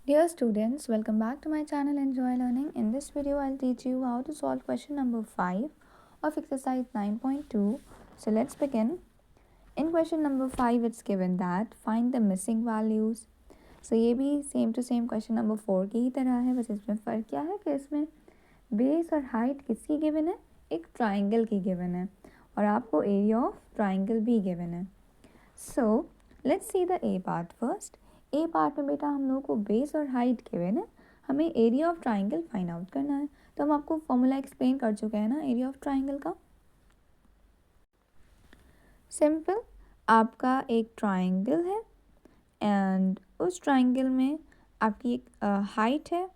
Dear students, welcome back to my channel Enjoy Learning. In this video, I'll teach you how to solve question number 5 of exercise 9.2. So let's begin. In question number 5, it's given that find the missing values. So ये भी same to same question number 4 की ही तरह है, बस इसमें फ़र्क क्या है कि इसमें बेस और हाइट किसकी गिवन है, एक ट्राइंगल की गिवन है और आपको एरिया ऑफ ट्राइंगल भी गिवन है. So let's see the A part first. A part में बेटा हम लोगों को बेस और हाइट गिवन है, हमें area of triangle find out करना है. तो हम आपको फॉर्मूला एक्सप्लेन कर चुके हैं ना एरिया ऑफ ट्राइंगल का. सिंपल, आपका एक ट्राइंगल है एंड उस ट्राइंगल में आपकी एक हाइट है.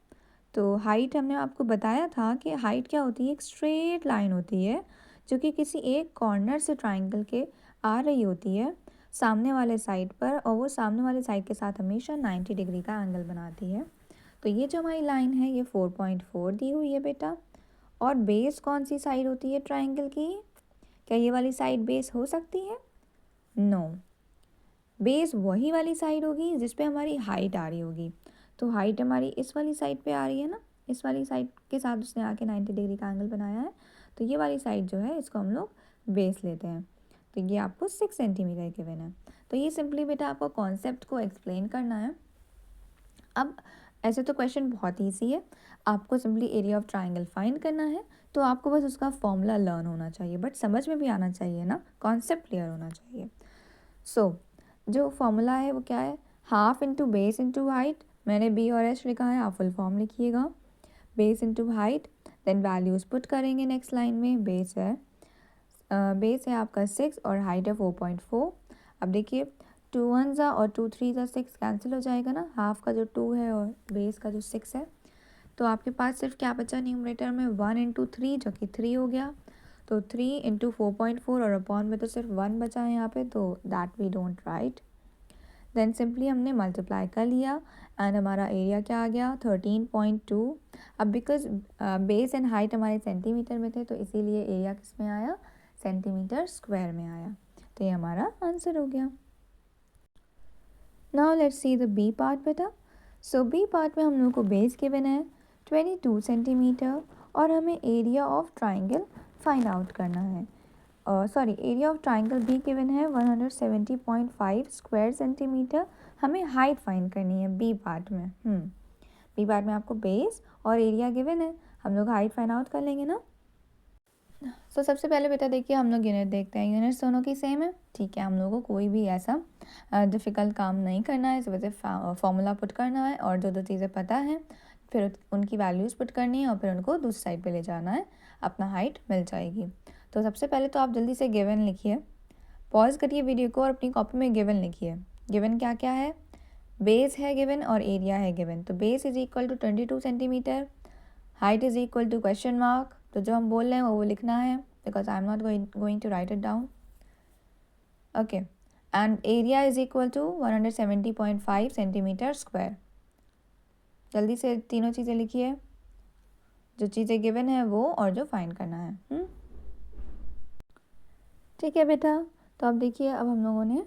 तो हाइट हमने आपको बताया था कि हाइट क्या होती है, एक स्ट्रेट लाइन होती है जो कि किसी एक कॉर्नर से ट्राइंगल के आ रही होती है सामने वाले साइड पर, और वो सामने वाले साइड के साथ हमेशा 90 डिग्री का एंगल बनाती है. तो ये जो हमारी लाइन है ये 4.4 दी हुई है बेटा. और बेस कौन सी साइड होती है ट्राइंगल की, क्या ये वाली साइड बेस हो सकती है? नो, बेस वही वाली साइड होगी जिस पे हमारी हाइट आ रही होगी. तो हाइट हमारी इस वाली साइड पे आ रही है ना, इस वाली साइड के साथ उसने आके 90 डिग्री का एंगल बनाया है. तो ये वाली साइड जो है इसको हम लोग बेस लेते हैं. तो ये आपको 6 सेंटीमीटर गिवन है. तो ये सिंपली बेटा आपको कॉन्सेप्ट को एक्सप्लेन करना है. अब ऐसे तो क्वेश्चन बहुत ईजी है, आपको simply area of triangle find करना है. तो आपको बस उसका फॉर्मूला लर्न होना चाहिए, बट समझ में भी आना चाहिए ना, कॉन्सेप्ट क्लियर होना चाहिए. सो जो फॉर्मूला है वो क्या है, half into base into height. मैंने बी और एच लिखा है, आप फुल फॉर्म लिखिएगा. Base into height, then values put करेंगे नेक्स्ट लाइन में. बेस है आपका 6 और हाइट है 4.4. अब देखिए 2 1 और 2 3 6 कैंसिल हो जाएगा ना, हाफ का जो 2 है और बेस का जो 6 है. तो आपके पास सिर्फ क्या बचा न्यूमरेटर में, 1 इंटू 3 जो कि 3 हो गया. तो 3 इंटू 4.4 और अपॉन में तो सिर्फ 1 बचा है यहाँ पे, तो that we don't write. Then simply हमने मल्टीप्लाई कर लिया एंड हमारा एरिया क्या आ गया, 13.2. अब बिकॉज बेस एंड हाइट हमारे सेंटीमीटर में थे तो इसीलिए एरिया किस में आया, सेंटीमीटर स्क्वायर में आया. तो ये हमारा आंसर हो गया. Now let's see the B part बेटा. सो बी पार्ट में हम लोग को बेस गिवन है 22 सेंटीमीटर और हमें area of triangle find out करना है. Area of triangle be given है 170.5 स्क्वायर सेंटीमीटर. हमें हाइट फाइंड करनी है बी पार्ट में. बी पार्ट में आपको बेस और एरिया गिवन है, हम लोग हाइट फाइंड आउट कर लेंगे ना. सो सबसे पहले बेटा देखिए हम लोग यूनिट देखते हैं. यूनिट्स दोनों की सेम है, ठीक है. हम लोगों को कोई भी ऐसा डिफ़िकल्ट काम नहीं करना है, इस वजह से फॉर्मूला पुट करना है और जो दो चीज़ें पता है फिर उनकी वैल्यूज़ पुट करनी है और फिर उनको दूसरी साइड पे ले जाना है, अपना हाइट मिल जाएगी. तो सबसे पहले तो आप जल्दी से गिवन लिखिए, पॉज करिए वीडियो को और अपनी कॉपी में गिवन लिखिए. गिवन क्या क्या है, बेस है गिवन और एरिया है गिवन. तो base is equal to 22 centimetre, height is equal to question mark. तो जो हम बोल रहे हैं वो लिखना है because I am not going to write it down. Okay, and area is equal to 170.5 centimetre square. जल्दी से तीनों चीज़ें लिखिए, जो चीज़ें गिवन है वो और जो फाइंड करना है. ठीक है बेटा. तो अब देखिए, अब हम लोगों ने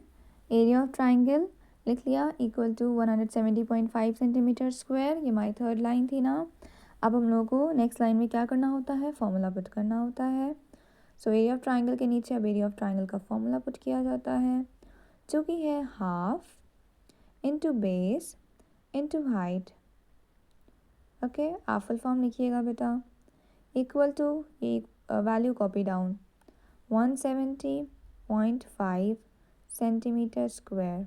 एरिया ऑफ ट्राइंगल लिख लिया इक्वल टू 170.5 सेंटीमीटर स्क्वायर. ये हमारी थर्ड लाइन थी ना. अब हम लोगों को नेक्स्ट लाइन में क्या करना होता है, फॉर्मूला पुट करना होता है. सो एरिया ऑफ ट्राइंगल के नीचे अब एरिया ऑफ ट्राइंगल का फॉर्मूला पुट किया जाता है जो कि है half into base into height. Okay, आप फुल फॉर्म लिखिएगा बेटा. इक्वल टू, ये value copy down, 170.5 centimetre square.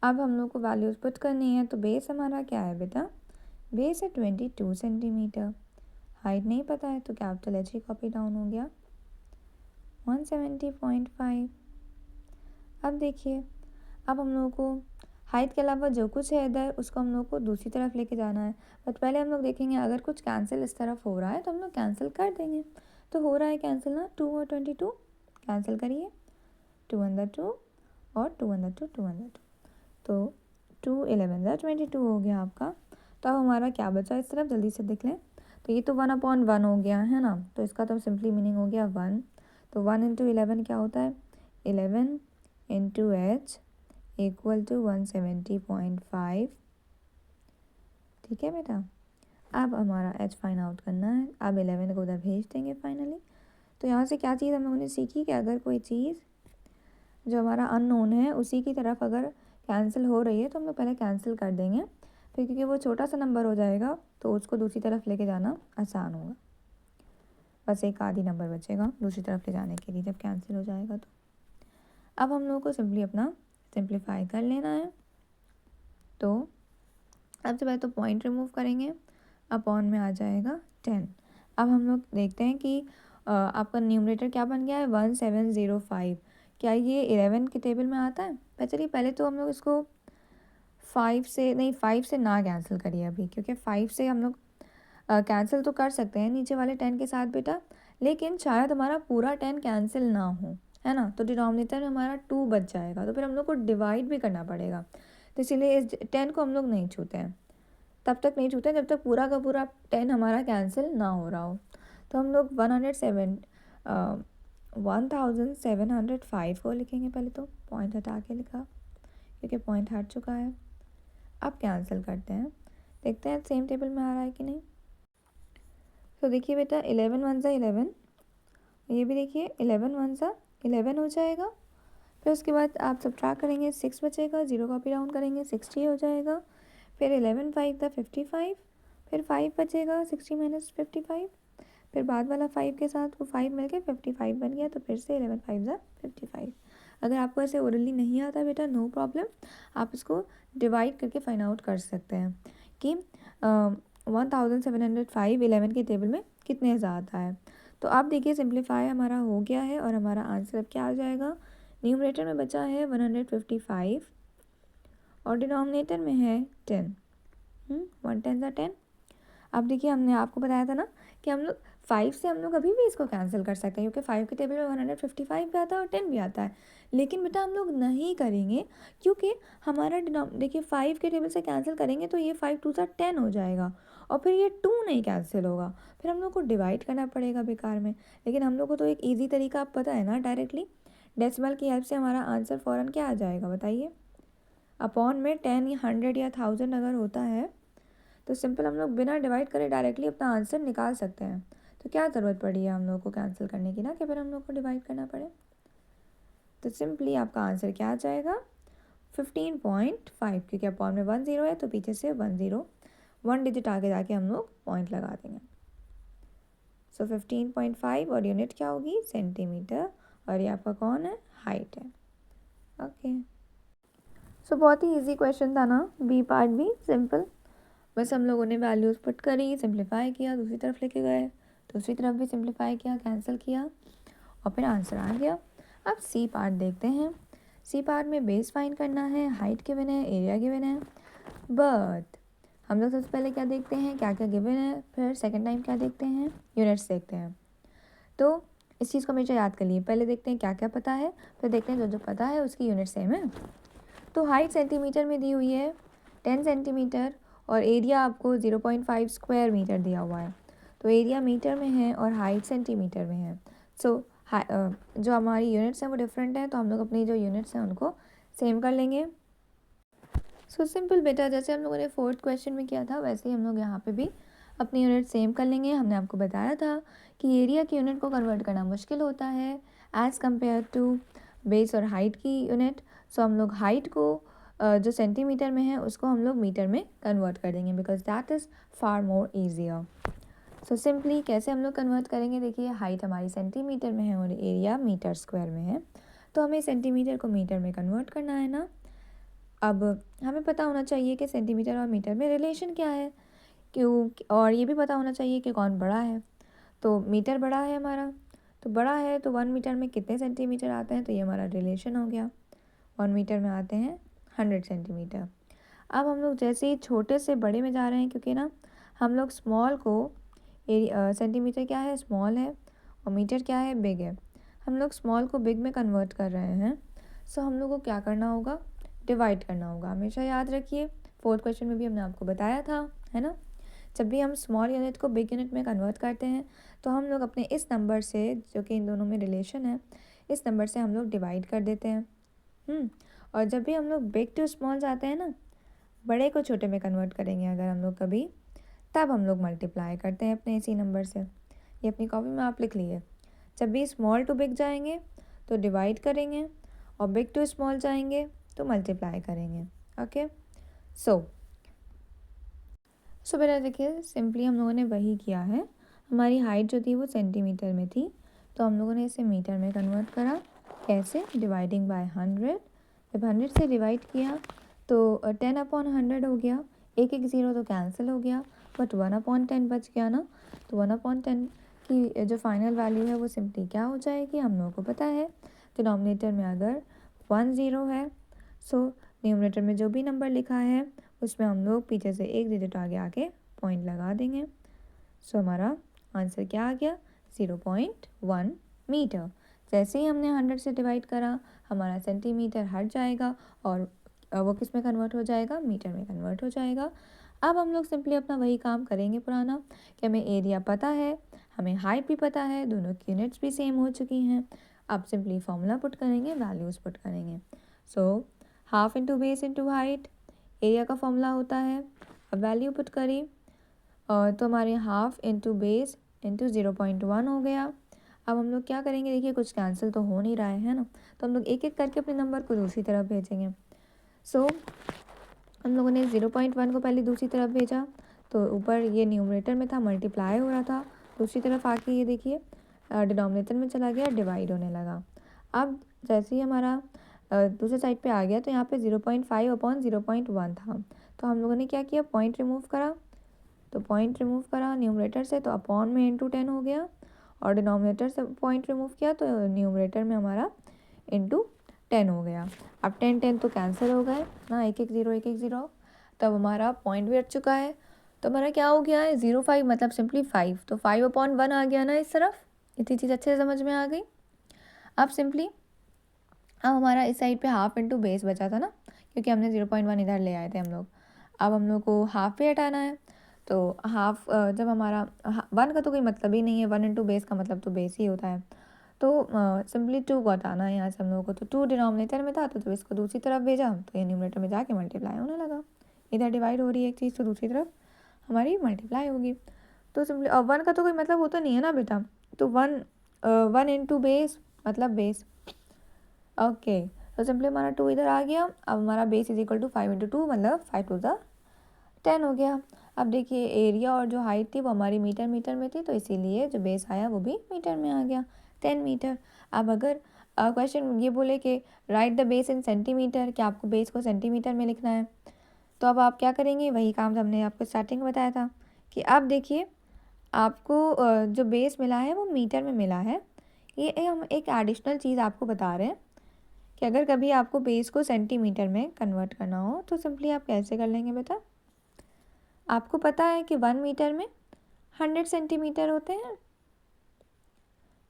अब हम लोग को वैल्यूज़ पुट करनी है. तो बेस हमारा क्या है बेटा, बेस है 22 सेंटीमीटर. हाइट नहीं पता है तो कैपिटल एच ही कॉपी डाउन हो गया, 170.5. अब देखिए, अब हम लोगों को हाइट के अलावा जो कुछ है इधर उसको हम लोग को दूसरी तरफ लेके जाना है. बट पहले हम लोग देखेंगे अगर कुछ कैंसिल इस तरफ हो रहा है तो हम लोग कैंसिल कर देंगे. तो हो रहा है कैंसिल ना, 2 और 22 कैंसिल करिए, 2 अंदर 2 और 2 अंदर 2, 2 अंदर 2. तो 2 11 22 हो गया आपका. तो अब हमारा क्या बचा इस तरफ, जल्दी से देख लें. तो ये तो 1/1 हो गया है ना, तो इसका तो सिंपली मीनिंग हो गया 1. तो 1 इंटू 11 क्या होता है, 11 इंटू एच इक्वल टू 170.5। ठीक है बेटा, अब हमारा h फाइंड आउट करना है। अब 11 को उधर भेज देंगे फाइनली। तो यहाँ से क्या चीज़ हम लोगों ने सीखी कि अगर कोई चीज़ जो हमारा अननोन है उसी की तरफ अगर कैंसिल हो रही है तो हम लोग पहले कैंसिल कर देंगे, फिर क्योंकि वो छोटा सा नंबर हो जाएगा तो उसको दूसरी तरफ लेके जाना आसान होगा। बस एक आधी नंबर बचेगा दूसरी तरफ ले जाने के लिए जब कैंसिल हो जाएगा। तो अब हम लोगों को सिंपली अपना सिंप्लीफाई कर लेना है। तो सबसे पहले तो पॉइंट रिमूव करेंगे, अपॉन में आ जाएगा 10। अब हम लोग देखते हैं कि आपका न्यूमरेटर क्या बन गया है 1705। क्या ये 11 के टेबल में आता है? चलिए पहले तो हम लोग इसको 5 से ना कैंसिल करिए अभी, क्योंकि 5 से हम लोग कैंसिल तो कर सकते हैं नीचे वाले 10 के साथ बेटा, लेकिन शायद हमारा पूरा 10 कैंसिल ना हो, है ना। तो डिनोमिनेटर में हमारा 2 बच जाएगा, तो फिर हम लोग को डिवाइड भी करना पड़ेगा। तो इसीलिए इस 10 को हम लोग नहीं छूते हैं, तब तक नहीं छूते जब तक पूरा का पूरा 10 हमारा कैंसिल ना हो रहा हो। तो हम लोग 1705 को लिखेंगे। पहले तो पॉइंट हटा के लिखा क्योंकि पॉइंट हट चुका है। अब कैंसिल करते हैं, देखते हैं सेम टेबल में आ रहा है कि नहीं। तो देखिए बेटा 11 वन ज़ा 11, ये भी देखिए 11 वन ज़ा 11 हो जाएगा। फिर उसके बाद आप सब्ट्रैक्ट करेंगे 6 बचेगा, 0 कॉपी डाउन करेंगे 60 हो जाएगा। फिर 11 5 था 55, फिर 5 बचेगा 60 माइनस 55, फिर बाद वाला 5 के साथ वो 5 मिल के 55 बन गया। तो फिर से 11 5 ज़ा 55। अगर आपको ऐसे ओरली नहीं आता बेटा नो प्रॉब्लम, आप इसको डिवाइड करके फाइंड आउट कर सकते हैं कि 1705 11 के टेबल में कितने ज़्यादा है। तो आप देखिए सिंप्लीफाई हमारा हो गया है और हमारा आंसर अब क्या आ जाएगा। न्यूमरेटर में बचा है 155 और डिनोमिनेटर में है 10। 1 10 ज़ा 10। अब देखिए हमने आपको बताया था ना कि हम लोग 5 से हम लोग अभी भी इसको कैंसिल कर सकते हैं, क्योंकि 5 के टेबल में 155 भी आता है और 10 भी आता है। लेकिन बेटा हम लोग नहीं करेंगे, क्योंकि हमारा देखिए 5 के टेबल से कैंसिल करेंगे तो ये 5 2 ज़ा 10 हो जाएगा और फिर ये 2 नहीं कैंसिल होगा, फिर हम लोग को डिवाइड करना पड़ेगा बेकार में। लेकिन हम लोग को तो एक ईजी तरीका आप पता है ना, डायरेक्टली डेसिमल की हेल्प से हमारा आंसर फ़ौरन क्या आ जाएगा बताइए। अपॉन में 10 या 100 या 1000 अगर होता है तो सिंपल हम लोग बिना डिवाइड करे डायरेक्टली अपना आंसर निकाल सकते हैं। तो क्या ज़रूरत पड़ी है हम लोग को कैंसिल करने की ना, कि फिर हम लोग को डिवाइड करना पड़े। तो सिंपली आपका आंसर क्या आ जाएगा 15.5, क्योंकि अपॉन में 10 है तो पीछे से 1 डिजिट आगे जाके हम लोग पॉइंट लगा देंगे। सो 15.5 और यूनिट क्या होगी सेंटीमीटर, और ये आपका कौन है हाइट है। ओके, सो बहुत ही ईजी क्वेश्चन था ना, बी पार्ट भी सिंपल। बस हम लोगों ने वैल्यूज़ पुट करी, सिंप्लीफाई किया, दूसरी तरफ लेके गए, दूसरी तरफ भी सिंप्लीफाई किया, कैंसिल किया और फिर आंसर आ गया। अब सी पार्ट देखते हैं। सी पार्ट में बेस फाइंड करना है, हाइट गिवन है, एरिया गिवन है। बट हम लोग सबसे पहले क्या देखते हैं क्या क्या गिवन है, फिर सेकेंड टाइम क्या देखते हैं यूनिट्स देखते हैं। तो इस चीज़ को हमेशा याद कर लिए, पहले देखते हैं क्या क्या पता है, फिर देखते हैं जो जो पता है उसकी यूनिट सेम है। तो हाइट सेंटीमीटर में दी हुई है 10 सेंटीमीटर और एरिया आपको 0.5 स्क्वायर मीटर दिया हुआ है। तो एरिया मीटर में है और हाइट सेंटीमीटर में है। सो जो हमारी यूनिट्स हैं वो डिफरेंट हैं, तो हम लोग अपनी जो यूनिट्स हैं उनको सेम कर लेंगे। सो सिंपल बेटा, जैसे हम लोगों ने फोर्थ क्वेश्चन में किया था वैसे ही हम लोग यहाँ पे भी अपनी यूनिट सेम कर लेंगे। हमने आपको बताया था कि एरिया की यूनिट को कन्वर्ट करना मुश्किल होता है एज़ कम्पेयर टू बेस और हाइट की यूनिट। सो हम लोग हाइट को जो सेंटीमीटर में है उसको हम लोग मीटर में कन्वर्ट कर देंगे, because that is far more easier. So simply कैसे हम लोग कन्वर्ट करेंगे, देखिए हाइट हमारी सेंटीमीटर में है और एरिया मीटर स्क्वायर में है, तो हमें सेंटीमीटर को मीटर में कन्वर्ट करना है ना। अब हमें पता होना चाहिए कि सेंटीमीटर और मीटर में रिलेशन क्या है, क्यों, और ये भी पता होना चाहिए कि कौन बड़ा है। तो मीटर बड़ा है हमारा, तो बड़ा है तो 1 मीटर में कितने सेंटीमीटर आते हैं, तो ये हमारा रिलेशन हो गया। 1 मीटर में आते हैं 100 सेंटीमीटर। अब हम लोग जैसे ही छोटे से बड़े में जा रहे हैं, क्योंकि ना हम लोग स्मॉल को सेंटीमीटर क्या है स्मॉल है और मीटर क्या है बिग है, हम लोग स्मॉल को बिग में कन्वर्ट कर रहे हैं। सो हम लोग को क्या करना होगा डिवाइड करना होगा। हमेशा याद रखिए, फोर्थ क्वेश्चन में भी हमने आपको बताया था, है ना। जब भी हम स्मॉल यूनिट को बिग यूनिट में कन्वर्ट करते हैं तो हम लोग अपने इस नंबर से, जो कि इन दोनों में रिलेशन है, इस नंबर से हम लोग डिवाइड कर देते हैं। और जब भी हम लोग बिग टू स्मॉल जाते हैं ना, बड़े को छोटे में कन्वर्ट करेंगे अगर हम लोग कभी, तब हम लोग मल्टीप्लाई करते हैं अपने इसी नंबर से। ये अपनी कॉपी में आप लिख लिए। जब भी स्मॉल टू बिग जाएंगे तो डिवाइड करेंगे, और बिग टू स्मॉल जाएंगे तो मल्टीप्लाई करेंगे। ओके, सो बेटा देखिए, सिंपली हम लोगों ने वही किया है। हमारी हाइट जो थी वो सेंटीमीटर में थी, तो हम लोगों ने इसे मीटर में कन्वर्ट करा। कैसे? Dividing by 100। जब 100 से डिवाइड किया तो 10/100 हो गया। एक एक ज़ीरो तो कैंसिल हो गया, बट 1/10 बच गया ना। तो 1/10 की जो फाइनल वैल्यू है वो सिंपली क्या हो जाएगी, हम लोगों को पता है। डिनोमिनेटर में अगर 1 0 है, सो न्यूमरेटर में जो भी नंबर लिखा है उसमें हम लोग पीछे से एक डिजिट आगे आके पॉइंट लगा देंगे। सो हमारा आंसर क्या आ गया? 0.1 मीटर। जैसे ही हमने 100 से डिवाइड करा, हमारा सेंटीमीटर हट जाएगा और वो किस में कन्वर्ट हो जाएगा? मीटर में कन्वर्ट हो जाएगा। अब हम लोग सिंपली अपना वही काम करेंगे पुराना, कि हमें एरिया पता है, हमें हाइट भी पता है, दोनों की यूनिट्स भी सेम हो चुकी हैं। अब सिंपली फॉर्मूला पुट करेंगे, वैल्यूज़ पुट करेंगे। So half into base into height area का फॉर्मूला होता है। अब वैल्यू पुट करी तो हमारे हाफ इंटू बेस इंटू 0.1 हो गया। अब हम लोग क्या करेंगे, देखिए कुछ कैंसिल तो हो नहीं रहा है ना, तो हम लोग एक एक करके अपने नंबर को दूसरी तरफ भेजेंगे। सो हम लोगों ने 0.1 को पहले दूसरी तरफ भेजा, तो ऊपर ये न्यूमरेटर में था, मल्टीप्लाई हो रहा था। दूसरी तरफ आके ये देखिए डिनोमिनेटर में चला गया, डिवाइड होने लगा। अब जैसे ही हमारा दूसरे साइड पे आ गया, तो यहाँ पे 0.5/0.1 था। तो हम लोगों ने क्या किया, पॉइंट रिमूव करा। तो पॉइंट रिमूव करा न्यूमरेटर से, तो अपॉन में इंटू 10 हो गया, और डिनोमिनेटर से पॉइंट रिमूव किया तो न्यूमरेटर में हमारा इंटू 10 हो गया। अब 10 तो कैंसिल हो गए ना, एक एक ज़ीरो। तब हमारा पॉइंट भी हट चुका है, तो हमारा क्या हो गया है? 0.5 मतलब सिंपली 5। तो 5/1 आ गया ना इस तरफ। इतनी चीज़ अच्छे से समझ में आ गई। अब सिंपली अब हमारा इस साइड पे हाफ इंटू बेस बचा था ना, क्योंकि हमने 0.1 इधर ले आए थे हम लोग। अब हम लोग को हाफ पे हटाना है, तो हाफ जब हमारा 1 का तो कोई मतलब ही नहीं है, 1 इंटू बेस का मतलब तो बेस ही होता है। तो सिंपली 2 को हटाना है यहाँ से हम लोगों को। तो 2 डिनोमिनेटर में था, तो जब इसको दूसरी तरफ भेजा तो ये न्यूमरेटर में जाके मल्टीप्लाई होने लगा। इधर डिवाइड हो रही है एक चीज़, तो दूसरी तरफ हमारी मल्टीप्लाई होगी। तो सिंपली 1 का तो कोई मतलब होता नहीं है ना बेटा, तो 1 इंटू बेस मतलब बेस। ओके, तो सिंपली हमारा 2 इधर आ गया। अब हमारा base is equal to 5 into 2 मतलब 5 टू द 10 हो गया। अब देखिए एरिया और जो हाइट थी वो हमारी मीटर में थी, तो इसीलिए जो बेस आया वो भी मीटर में आ गया, 10 मीटर। अब अगर क्वेश्चन ये बोले कि right the base in centimetre, कि आपको बेस को सेंटीमीटर में लिखना है, तो अब आप क्या करेंगे? वही काम हमने आपको स्टार्टिंग में बताया था, कि अब देखिए आपको जो बेस मिला है वो मीटर में मिला है। ये हम एक एडिशनल चीज़ आपको बता रहे हैं कि अगर कभी आपको बेस को सेंटीमीटर में कन्वर्ट करना हो तो सिंपली आप कैसे कर लेंगे बेटा? आपको पता है कि 1 मीटर में 100 सेंटीमीटर होते हैं।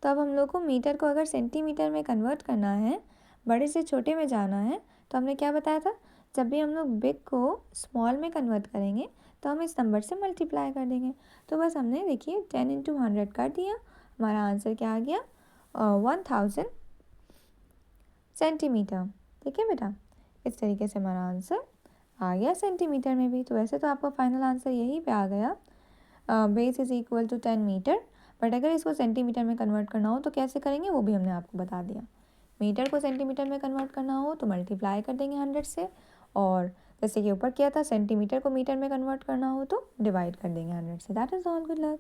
तो अब हम लोग को मीटर को अगर सेंटीमीटर में कन्वर्ट करना है, बड़े से छोटे में जाना है, तो हमने क्या बताया था? जब भी हम लोग बिग को स्मॉल में कन्वर्ट करेंगे तो हम इस नंबर से मल्टीप्लाई कर देंगे। तो बस हमने देखिए 10 इंटू 100 कर दिया, हमारा आंसर क्या आ गया? 1000 सेंटीमीटर। ठीक है बेटा, इस तरीके से हमारा आंसर आ गया सेंटीमीटर में भी। तो वैसे तो आपका फाइनल आंसर यहीं पे आ गया, base is equal to 10 metre. But अगर इसको सेंटीमीटर में कन्वर्ट करना हो तो कैसे करेंगे वो भी हमने आपको बता दिया। मीटर को सेंटीमीटर में कन्वर्ट करना हो तो मल्टीप्लाई कर देंगे 100 से, और जैसे कि ऊपर किया था सेंटीमीटर को मीटर में कन्वर्ट करना हो तो डिवाइड कर देंगे 100 से। That is all, good luck.